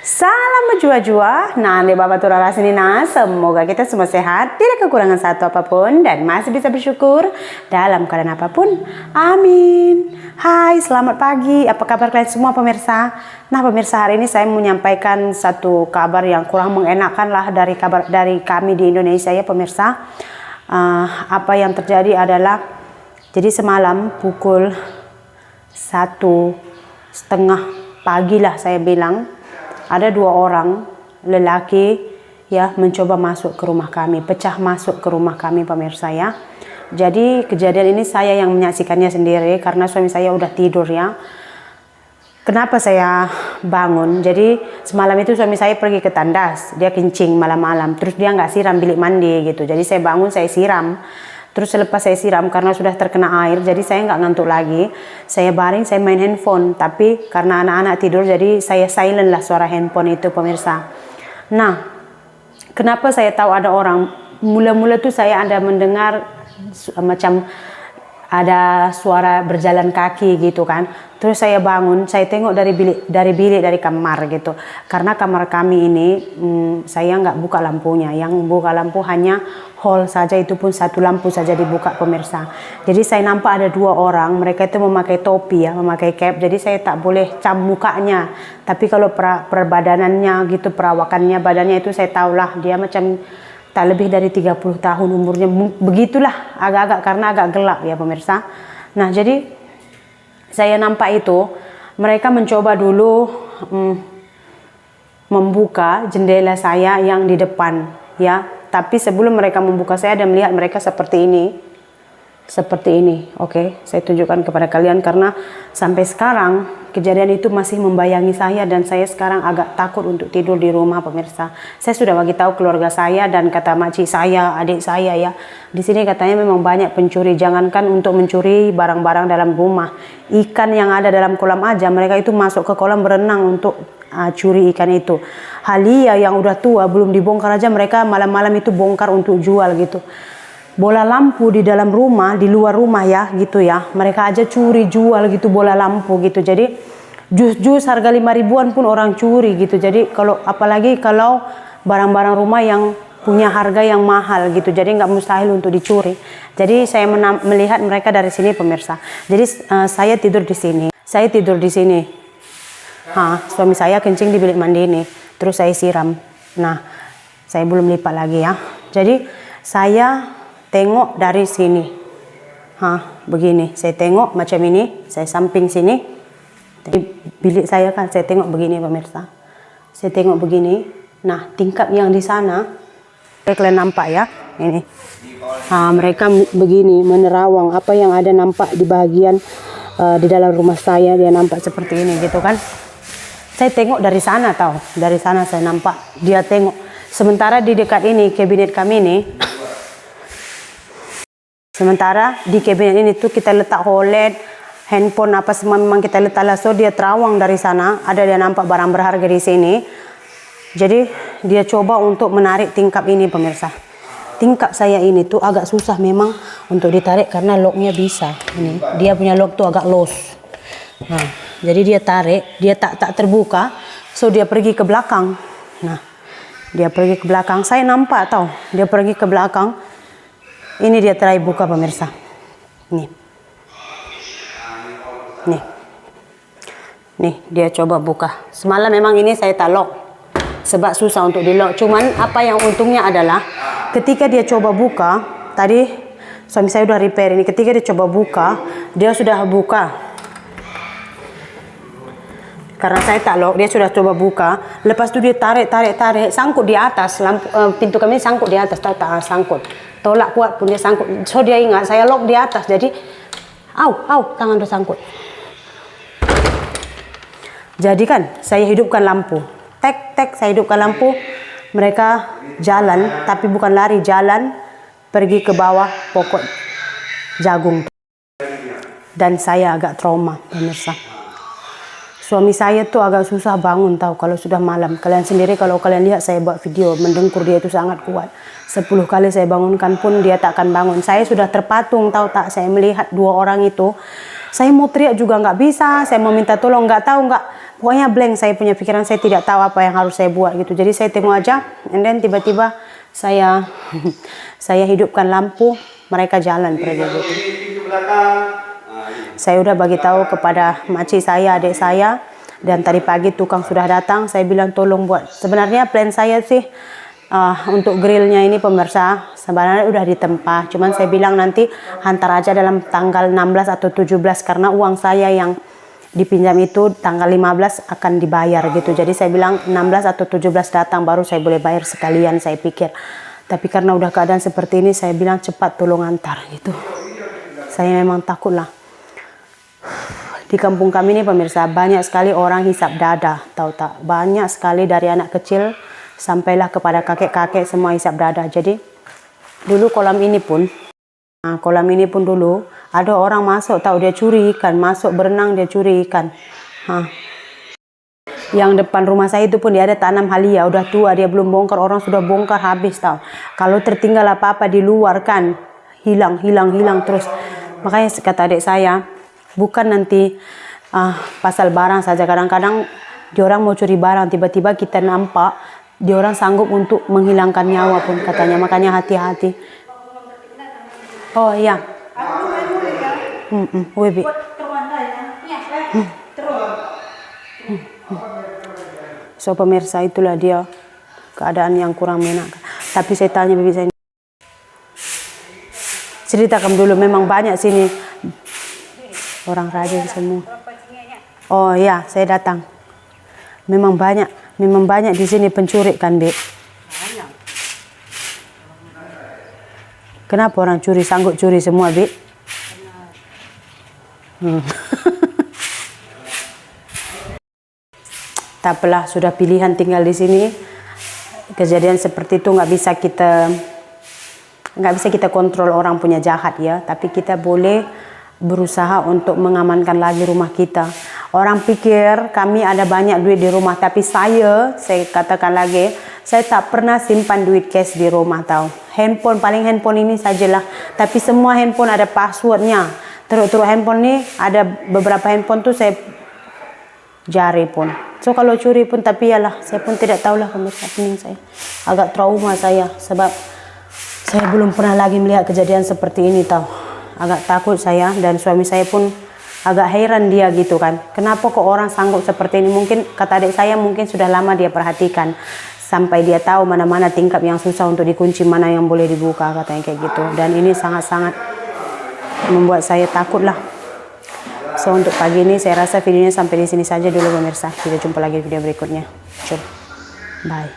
Salam berjua-jua, nande Bapak Turara sini nah. Semoga kita semua sehat, tidak kekurangan satu apapun, dan masih bisa bersyukur dalam keadaan apapun. Amin. Hai, selamat pagi. Apa kabar kalian semua pemirsa? Nah pemirsa, hari ini saya mau menyampaikan satu kabar yang kurang mengenakan lah dari kami di Indonesia ya pemirsa. Apa yang terjadi adalah, jadi semalam pukul 1:30 pagi lah saya bilang, ada 2 orang lelaki ya mencoba masuk ke rumah kami, pecah masuk ke rumah kami pemirsa ya. Jadi kejadian ini saya yang menyaksikannya sendiri karena suami saya udah tidur ya. Kenapa saya bangun? Jadi semalam itu suami saya pergi ke tandas, dia kencing malam-malam, terus dia nggak siram bilik mandi gitu. Jadi saya bangun, saya siram. Terus selepas saya siram karena sudah terkena air, jadi saya nggak ngantuk lagi. Saya baring, saya main handphone. Tapi karena anak-anak tidur, jadi saya silent lah suara handphone itu pemirsa. Nah, kenapa saya tahu ada orang? Mula-mula tuh saya ada mendengar macam ada suara berjalan kaki gitu kan. Terus saya bangun, saya tengok dari kamar gitu. Karena kamar kami ini saya nggak buka lampunya, yang buka lampu hanya hall saja, itu pun satu lampu saja dibuka pemirsa. Jadi saya nampak ada 2 orang, mereka itu memakai topi ya, memakai cap. Jadi saya tak boleh cam mukanya. Tapi kalau perbadanannya gitu, perawakannya, badannya itu saya tahulah dia macam tak lebih dari 30 tahun umurnya, begitulah agak-agak, karena agak gelap ya pemirsa. Nah jadi saya nampak itu mereka mencoba dulu membuka jendela saya yang di depan ya. Tapi sebelum mereka membuka, saya ada melihat mereka seperti ini. Oke, saya tunjukkan kepada kalian karena sampai sekarang kejadian itu masih membayangi saya, dan saya sekarang agak takut untuk tidur di rumah pemirsa. Saya sudah bagi tahu keluarga saya dan kata makcik saya, adik saya ya, di sini katanya memang banyak pencuri. Jangankan untuk mencuri barang-barang dalam rumah, ikan yang ada dalam kolam aja mereka itu masuk ke kolam berenang untuk curi ikan itu. Halia yang udah tua belum dibongkar aja mereka malam-malam itu bongkar untuk jual gitu. Bola lampu di dalam rumah, di luar rumah ya gitu ya, mereka aja curi jual gitu bola lampu gitu. Jadi jus harga 5 ribuan pun orang curi gitu. Jadi apalagi kalau barang-barang rumah yang punya harga yang mahal gitu, jadi nggak mustahil untuk dicuri. Jadi saya melihat mereka dari sini pemirsa. Jadi saya tidur di sini. Suami saya kencing di bilik mandi ini, terus saya siram. Nah, saya belum lipat lagi ya. Jadi saya tengok dari sini, begini. Saya tengok macam ini, saya samping sini. Di bilik saya kan, saya tengok begini pemirsa. Saya tengok begini. Nah, tingkap yang di sana, kalian nampak ya, ini. Mereka begini menerawang, apa yang ada nampak di bagian di dalam rumah saya, dia nampak seperti ini gitu kan. Saya tengok dari sana dari sana saya nampak dia tengok. Sementara di dekat ini kabinet kami ini. Sementara di kabinet ini tuh kita letak holed, handphone apa semua memang kita letak lah. So dia terawang dari sana, ada dia nampak barang berharga di sini. Jadi dia coba untuk menarik tingkap ini pemirsa. Tingkap saya ini tuh agak susah memang untuk ditarik karena locknya bisa. Ini dia punya lock tuh agak los. Nah, jadi dia tarik, dia tak terbuka. So dia pergi ke belakang. Nah, dia pergi ke belakang. Saya nampak dia pergi ke belakang. Ini dia try buka pemirsa. Nih dia coba buka. Semalam memang ini saya tak lock sebab susah untuk di lock. Cuman apa yang untungnya adalah ketika dia coba buka, tadi suami saya udah repair ini. Ketika dia coba buka, dia sudah buka. Karena saya tak lock, dia sudah coba buka. Lepas itu dia tarik, sangkut di atas. Pintu kami sangkut di atas, sangkut. Tolak kuat pun dia sangkut. So dia ingat saya lock di atas, jadi tangan tersangkut. Jadi kan saya hidupkan lampu. Saya hidupkan lampu. Mereka jalan, tapi bukan lari, jalan pergi ke bawah pokok jagung. Dan saya agak trauma pemirsa. Suami saya tuh agak susah bangun kalau sudah malam. Kalian sendiri kalau kalian lihat saya buat video, mendengkur dia itu sangat kuat. 10 kali saya bangunkan pun dia tak akan bangun. Saya sudah terpatung saya melihat 2 orang itu. Saya mau teriak juga nggak bisa, saya mau minta tolong nggak pokoknya blank saya punya pikiran, saya tidak tahu apa yang harus saya buat gitu. Jadi saya tengok aja, and then tiba-tiba saya saya hidupkan lampu, mereka jalan pergi gitu. Saya udah bagi tahu kepada makcik saya, adik saya, dan tadi pagi tukang sudah datang. Saya bilang tolong buat. Sebenarnya plan saya sih untuk grillnya ini pemirsa sebenarnya udah ditempah. Cuman saya bilang nanti hantar aja dalam tanggal 16 atau 17 karena uang saya yang dipinjam itu tanggal 15 akan dibayar gitu. Jadi saya bilang 16 atau 17 datang baru saya boleh bayar sekalian, saya pikir. Tapi karena udah keadaan seperti ini, saya bilang cepat tolong antar gitu. Saya memang takut lah. Di kampung kami ini pemirsa banyak sekali orang hisap dada, tahu tak? Banyak sekali dari anak kecil sampailah kepada kakek-kakek semua hisap dada. Jadi dulu kolam ini pun dulu ada orang masuk, tahu dia curi ikan, masuk berenang dia curi ikan. Yang depan rumah saya itu pun dia ada tanam halia, udah tua dia belum bongkar, orang sudah bongkar habis tahu. Kalau tertinggal apa-apa di luar kan hilang terus. Makanya kata adik saya, bukan nanti pasal barang saja, kadang-kadang diorang mau curi barang tiba-tiba kita nampak diorang sanggup untuk menghilangkan nyawa pun katanya, makanya hati-hati. Oh iya. Webi. So pemirsa itulah dia keadaan yang kurang menyenangkan. Tapi saya tanya bibi saya, ceritakan dulu, memang banyak sini orang rajin semua. Oh ya, saya datang. Memang banyak di sini pencuri kan, Beb? Kenapa orang curi sanggup curi semua, Beb? Tak apalah, sudah pilihan tinggal di sini. Kejadian seperti itu nggak bisa kita kontrol orang punya jahat ya. Tapi kita boleh berusaha untuk mengamankan lagi rumah kita. Orang pikir kami ada banyak duit di rumah, tapi saya katakan lagi, saya tak pernah simpan duit cash di rumah tahu. Paling handphone ini sajalah. Tapi semua handphone ada passwordnya. Terus handphone ini ada beberapa handphone tuh saya jari pun. So kalau curi pun, tapi yalah, saya pun tidak tahulah pemirsa, saya agak trauma saya sebab saya belum pernah lagi melihat kejadian seperti ini tahu. Agak takut saya, dan suami saya pun agak heran dia gitu kan. Kenapa kok orang sanggup seperti ini? Mungkin kata adik saya mungkin sudah lama dia perhatikan sampai dia tahu mana-mana tingkap yang susah untuk dikunci, mana yang boleh dibuka, katanya kayak gitu. Dan ini sangat-sangat membuat saya takut lah. So untuk pagi ini saya rasa videonya sampai di sini saja dulu pemirsa. Kita jumpa lagi di video berikutnya. Bye.